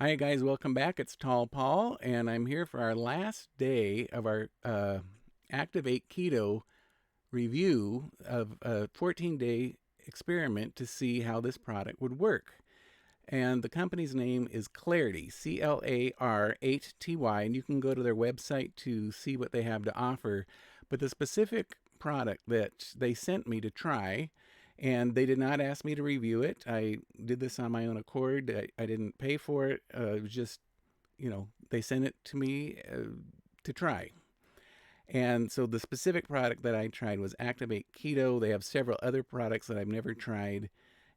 Hi guys, welcome back. It's Tall Paul, and I'm here for our last day of our Activate Keto review of a 14-day experiment to see how this product would work. And the company's name is CLAR8TY, CLAR8TY, and you can go to their website to see what they have to offer. But the specific product that they sent me to try, and they did not ask me to review it. I did this on my own accord. I didn't pay for it. It was just, they sent it to me to try. And so the specific product that I tried was Activate Keto. They have several other products that I've never tried.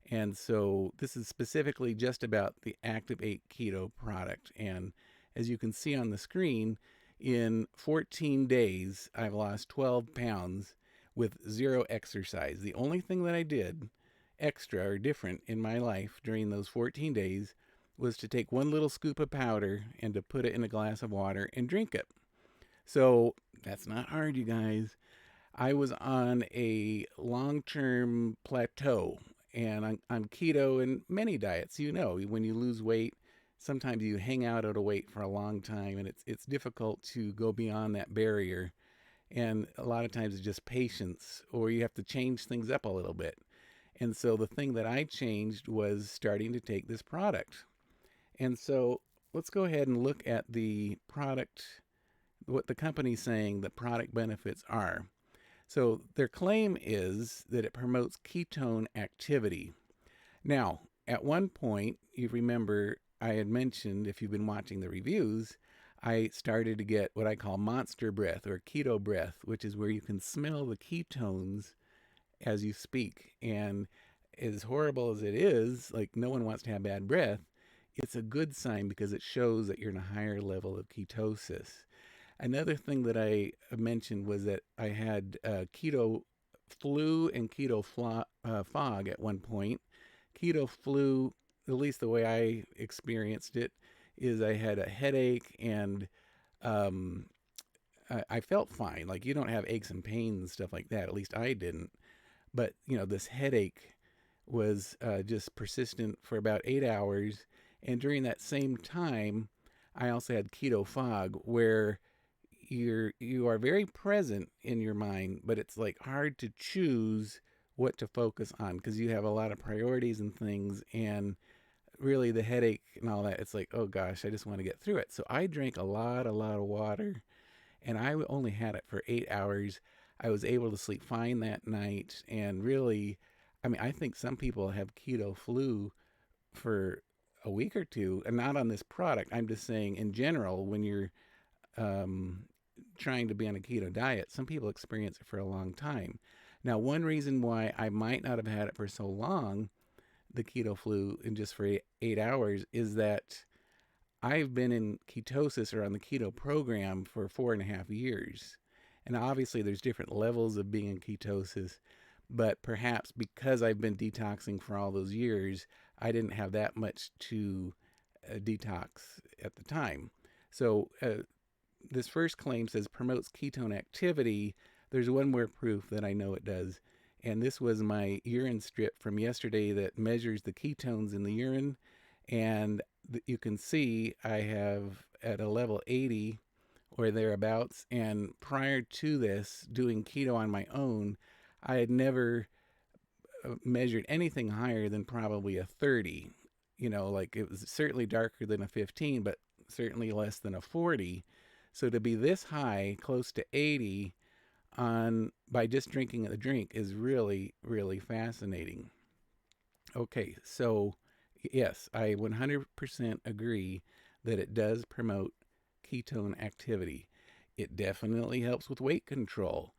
And so this is specifically just about the Activate Keto product. And as you can see on the screen, in 14 days, I've lost 12 pounds with zero exercise. The only thing that I did extra or different in my life during those 14 days was to take one little scoop of powder and to put it in a glass of water and drink it. So that's not hard, you guys. I was on a long term plateau, and I'm keto in many diets. When you lose weight, sometimes you hang out at a weight for a long time, and it's difficult to go beyond that barrier. And a lot of times it's just patience, or you have to change things up a little bit. And so the thing that I changed was starting to take this product. And so let's go ahead and look at the product, what the company's saying the product benefits are. So their claim is that it promotes ketone activity. Now, at one point, you remember I had mentioned, if you've been watching the reviews, I started to get what I call monster breath or keto breath, which is where you can smell the ketones as you speak. And as horrible as it is, like no one wants to have bad breath, it's a good sign because it shows that you're in a higher level of ketosis. Another thing that I mentioned was that I had keto flu and fog at one point. Keto flu, at least the way I experienced it, is I had a headache and um, I felt fine. Like you don't have aches and pains and stuff like that. At least I didn't. But this headache was just persistent for about 8 hours. And during that same time, I also had keto fog, where you are very present in your mind, but it's like hard to choose what to focus on because you have a lot of priorities and things, and really the headache and all that. It's like, oh gosh, I just want to get through it. So I drank a lot of water, and I only had it for 8 hours. I was able to sleep fine that night, and really, I mean, I think some people have keto flu for a week or two, and not on this product. I'm just saying in general, when you're um, trying to be on a keto diet, some people experience it for a long time. Now, one reason why I might not have had it for so long, the keto flu, in just for 8 hours, is that I've been in ketosis or on the keto program for 4.5 years. And obviously, there's different levels of being in ketosis, but perhaps because I've been detoxing for all those years, I didn't have that much to detox at the time. So, this first claim says promotes ketone activity. There's one more proof that I know it does. And this was my urine strip from yesterday that measures the ketones in the urine. And you can see I have at a level 80 or thereabouts. And prior to this, doing keto on my own, I had never measured anything higher than probably a 30. Like it was certainly darker than a 15, but certainly less than a 40. So to be this high, close to 80, on by just drinking a drink is really, really fascinating. Okay, so yes, I 100% agree that it does promote ketone activity. It definitely helps with weight control.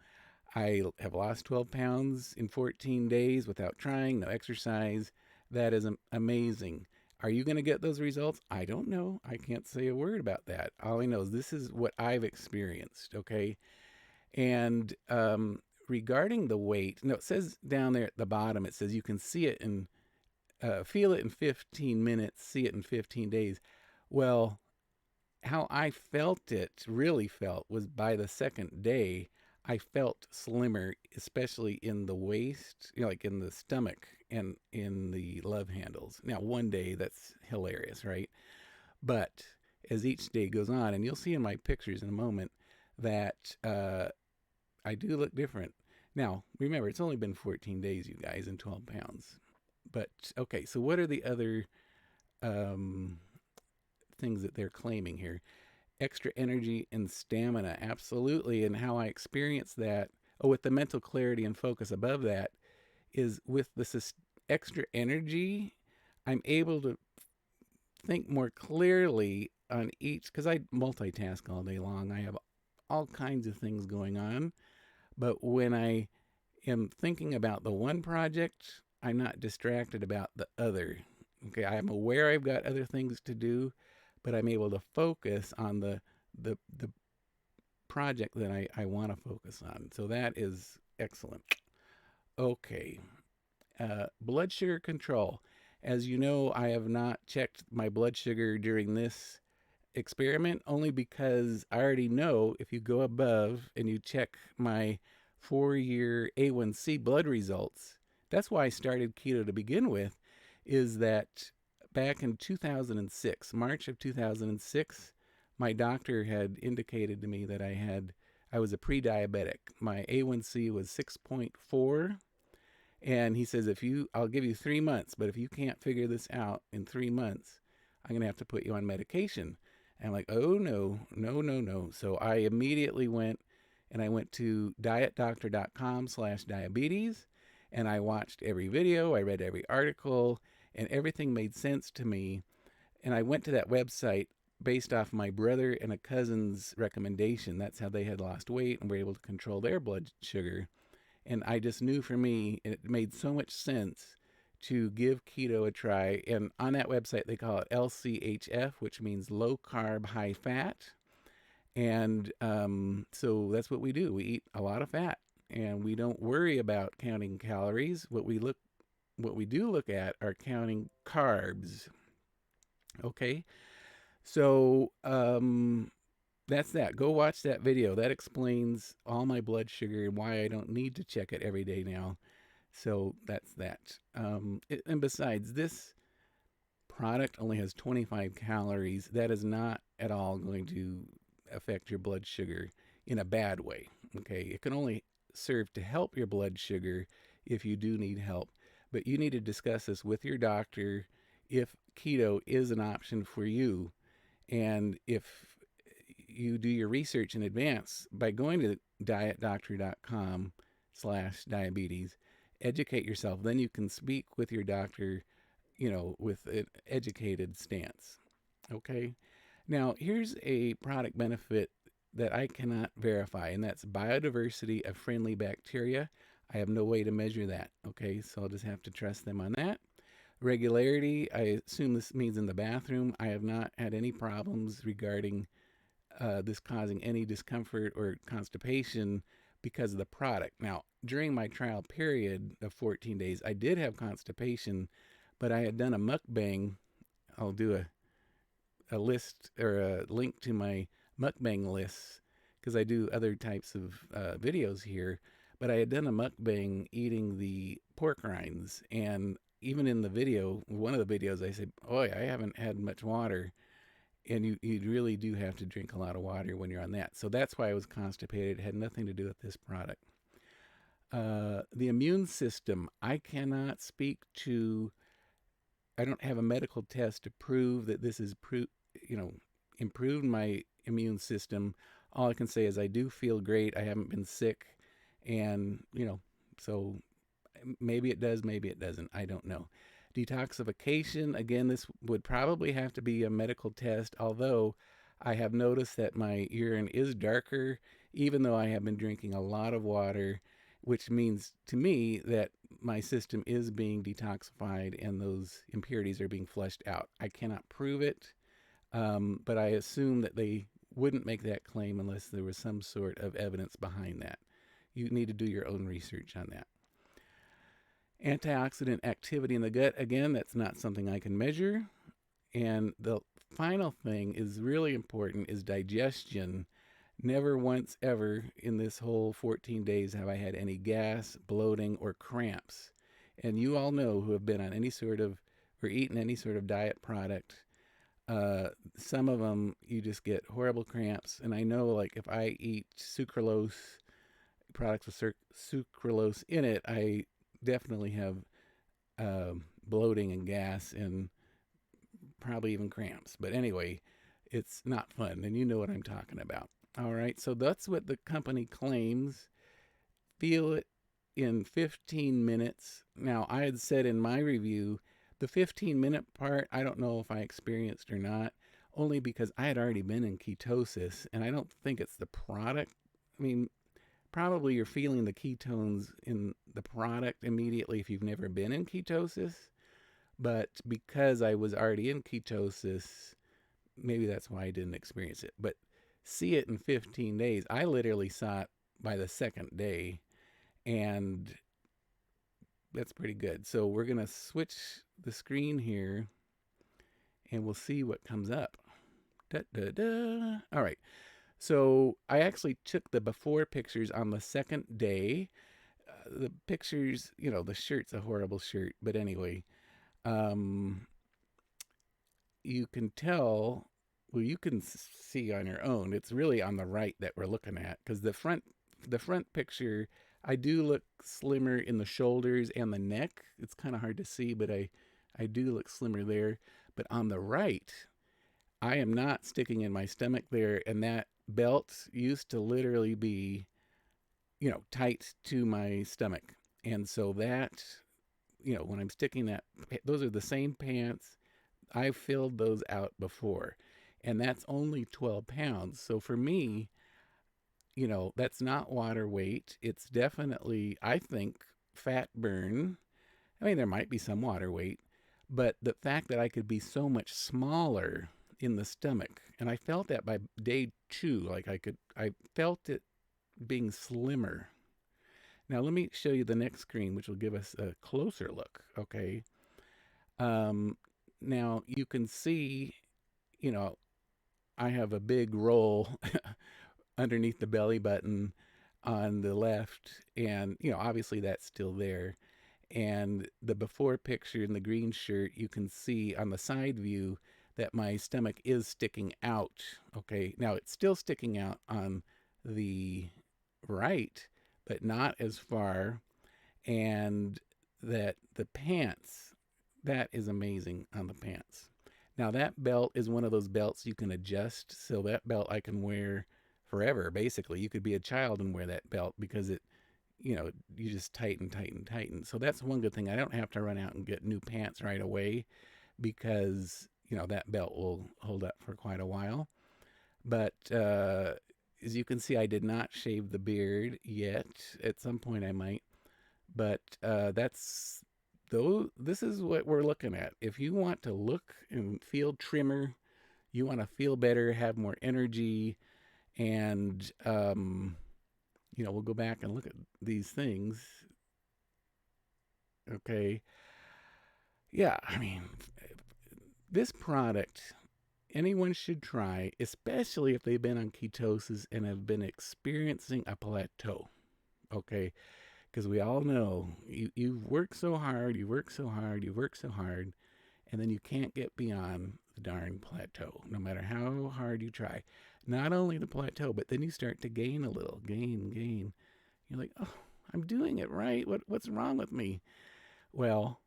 I have lost 12 pounds in 14 days without trying, no exercise. That is amazing. Are you going to get those results? I don't know. I can't say a word about that. All I know is this is what I've experienced, okay? And regarding the weight, no, it says down there at the bottom, it says you can see it and feel it in 15 minutes, see it in 15 days. Well, how I really felt, was by the second day, I felt slimmer, especially in the waist, like in the stomach and in the love handles. Now, one day that's hilarious, right? But as each day goes on, and you'll see in my pictures in a moment that I do look different. Now, remember, it's only been 14 days, you guys, and 12 pounds. But okay, so what are the other um, things that they're claiming here? Extra energy and stamina, absolutely. And how I experience that, oh, with the mental clarity and focus above that, is with the extra energy, I'm able to think more clearly on each, because I multitask all day long. I have all kinds of things going on. But when I am thinking about the one project, I'm not distracted about the other. Okay, I'm aware I've got other things to do, but I'm able to focus on the project that I want to focus on. So that is excellent. Okay, blood sugar control. As you know, I have not checked my blood sugar during this experiment, only because I already know if you go above and you check my 4-year A1C blood results, that's why I started keto to begin with, is that back in 2006, March of 2006, my doctor had indicated to me that I was a pre-diabetic. My A1C was 6.4, and he says, I'll give you 3 months, but if you can't figure this out in 3 months, I'm going to have to put you on medication. And I'm like, oh, no, no, no, no. So I immediately went to dietdoctor.com/diabetes, and I watched every video, I read every article, and everything made sense to me. And I went to that website based off my brother and a cousin's recommendation. That's how they had lost weight and were able to control their blood sugar. And I just knew for me, it made so much sense to give keto a try. And on that website, they call it LCHF, which means low carb, high fat. And so that's what we do. We eat a lot of fat, and we don't worry about counting calories. What we do look at are counting carbs. Okay, so that's that. Go watch that video. That explains all my blood sugar and why I don't need to check it every day now. So that's that. And besides, this product only has 25 calories. That is not at all going to affect your blood sugar in a bad way. Okay, it can only serve to help your blood sugar if you do need help. But you need to discuss this with your doctor if keto is an option for you. And if you do your research in advance by going to dietdoctor.com/diabetes, educate yourself. Then you can speak with your doctor, with an educated stance. Okay. Now, here's a product benefit that I cannot verify, and that's biodiversity of friendly bacteria. I have no way to measure that. Okay. So I'll just have to trust them on that. Regularity, I assume this means in the bathroom. I have not had any problems regarding this causing any discomfort or constipation because of the product. Now, during my trial period of 14 days, I did have constipation, but I had done a mukbang. I'll do a list or a link to my mukbang lists because I do other types of videos here. But I had done a mukbang eating the pork rinds, and even in the video, one of the videos, I said, "Boy, I haven't had much water." And you really do have to drink a lot of water when you're on that. So that's why I was constipated. It had nothing to do with this product. The immune system, I cannot speak to. I don't have a medical test to prove that this is improved my immune system. All I can say is I do feel great. I haven't been sick, and so maybe it does, maybe it doesn't. I don't know. Detoxification, again, this would probably have to be a medical test, although I have noticed that my urine is darker, even though I have been drinking a lot of water, which means to me that my system is being detoxified and those impurities are being flushed out. I cannot prove it, but I assume that they wouldn't make that claim unless there was some sort of evidence behind that. You need to do your own research on that. Antioxidant activity in the gut, again, that's not something I can measure. And the final thing is really important is digestion. Never once ever in this whole 14 days have I had any gas, bloating, or cramps. And you all know who have been on any sort of or eaten any sort of diet product, Some of them you just get horrible cramps, and I know like if I eat sucralose products with sucralose in it, I definitely have bloating and gas and probably even cramps. But anyway, it's not fun, and you know what I'm talking about. All right, so that's what the company claims. Feel it in 15 minutes. Now, I had said in my review, the 15-minute part, I don't know if I experienced or not, only because I had already been in ketosis, and I don't think it's the product. I mean, probably you're feeling the ketones in the product immediately if you've never been in ketosis. But because I was already in ketosis, maybe that's why I didn't experience it. But see it in 15 days. I literally saw it by the second day, and that's pretty good. So we're going to switch the screen here, and we'll see what comes up. Da, da, da. All right. So I actually took the before pictures on the second day. The pictures, the shirt's a horrible shirt. But anyway, you can tell, well, you can see on your own, it's really on the right that we're looking at, because the front picture, I do look slimmer in the shoulders and the neck. It's kind of hard to see, but I do look slimmer there. But on the right, I am not sticking in my stomach there, and that belt used to literally be, tight to my stomach. And so that, when I'm sticking that, those are the same pants. I've filled those out before, and that's only 12 pounds. So for me, that's not water weight. It's definitely, I think, fat burn. I mean, there might be some water weight, but the fact that I could be so much smaller in the stomach, and I felt that by day 2, like I felt it being slimmer. Now let me show you the next screen, which will give us a closer look. Okay. Now you can see, I have a big roll underneath the belly button on the left, and obviously that's still there. And the before picture in the green shirt, you can see on the side view that my stomach is sticking out. Okay, now it's still sticking out on the right, but not as far. And that the pants, that is amazing on the pants. Now that belt is one of those belts you can adjust. So that belt I can wear forever, basically. You could be a child and wear that belt because it, you just tighten. So that's one good thing. I don't have to run out and get new pants right away because, that belt will hold up for quite a while. But as you can see, I did not shave the beard yet. At some point I might. But this is what we're looking at. If you want to look and feel trimmer, you want to feel better, have more energy, and we'll go back and look at these things. Okay. Yeah, I mean, this product, anyone should try, especially if they've been on ketosis and have been experiencing a plateau. Okay. Because we all know you've worked so hard, you work so hard, and then you can't get beyond the darn plateau, no matter how hard you try. Not only the plateau, but then you start to gain a little, gain. You're like, oh, I'm doing it right. What's wrong with me? Well,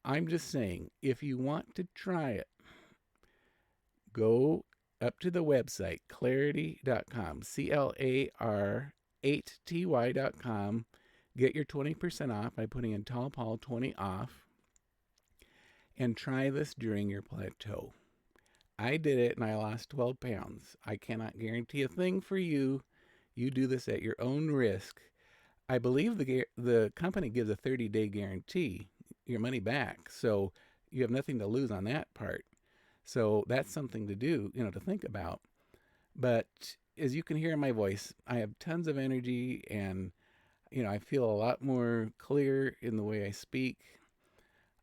I'm just saying, if you want to try it, go up to the website, CLAR8TY.com, CLAR8TY.com. Get your 20% off by putting in TallPaul20Off and try this during your plateau. I did it and I lost 12 pounds. I cannot guarantee a thing for you. You do this at your own risk. I believe the company gives a 30-day guarantee, your money back. So you have nothing to lose on that part. So that's something to do, to think about. But as you can hear in my voice, I have tons of energy, and I feel a lot more clear in the way I speak.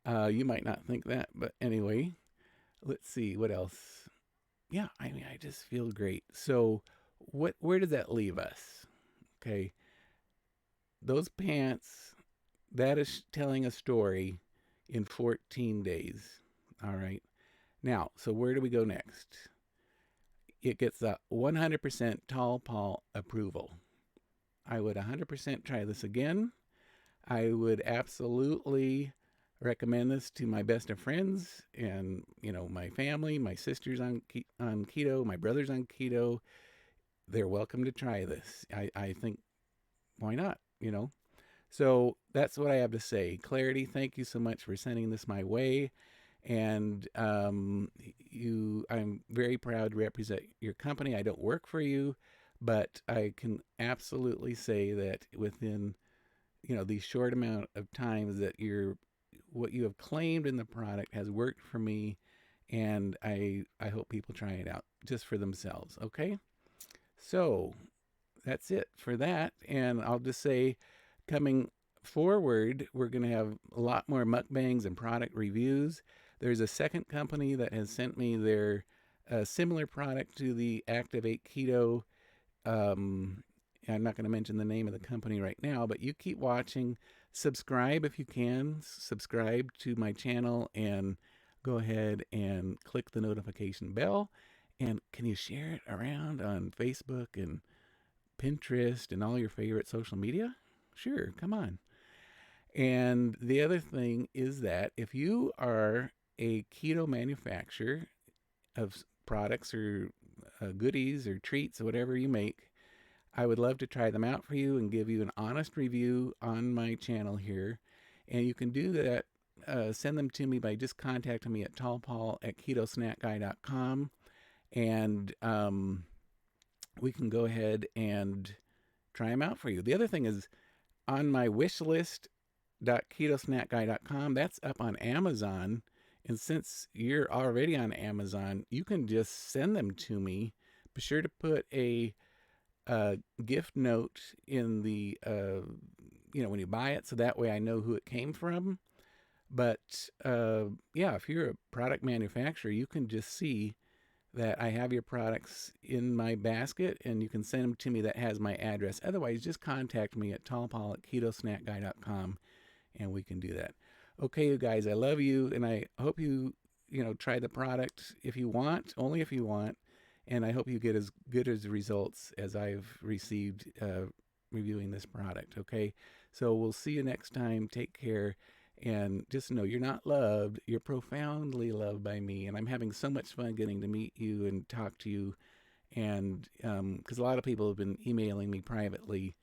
You might not think that, but anyway, let's see what else. Yeah, I mean, I just feel great. So where does that leave us? Okay. Those pants, that is telling a story in 14 days. All right. Now, so where do we go next? It gets a 100% TallPaul approval. I would 100% try this again. I would absolutely recommend this to my best of friends and, my family. My sister's on keto, my brother's on keto. They're welcome to try this. I think, why not? So that's what I have to say. Clarity, thank you so much for sending this my way. And I'm very proud to represent your company. I don't work for you, but I can absolutely say that within these short amount of times that what you have claimed in the product has worked for me, and I hope people try it out just for themselves. Okay, so that's it for that, and I'll just say, coming forward, we're going to have a lot more mukbangs and product reviews. There's a second company that has sent me their similar product to the Activate Keto. I'm not going to mention the name of the company right now, but you keep watching. Subscribe if you can. Subscribe to my channel and go ahead and click the notification bell. And can you share it around on Facebook and Pinterest and all your favorite social media? Sure, come on. And the other thing is that if you are a keto manufacturer of products or goodies or treats or whatever you make, I would love to try them out for you and give you an honest review on my channel here. And you can do that, send them to me by just contacting me at TallPaul@KetoSnackGuy.com. And we can go ahead and try them out for you. The other thing is, on my wishlist.ketosnackguy.com, that's up on Amazon. And since you're already on Amazon, you can just send them to me. Be sure to put a gift note in the when you buy it, so that way I know who it came from. But yeah, if you're a product manufacturer, you can just see that I have your products in my basket, and you can send them to me. That has my address. Otherwise, just contact me at TallPaul@KetoSnackGuy.com, and we can do that. Okay, you guys, I love you, and I hope you try the product if you want, only if you want. And I hope you get as good as results as I've received reviewing this product. Okay, so we'll see you next time. Take care. And just know you're not loved. You're profoundly loved by me. And I'm having so much fun getting to meet you and talk to you. And because a lot of people have been emailing me privately,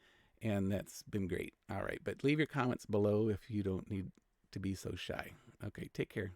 and that's been great. All right. But leave your comments below if you don't need to be so shy. Okay. Take care.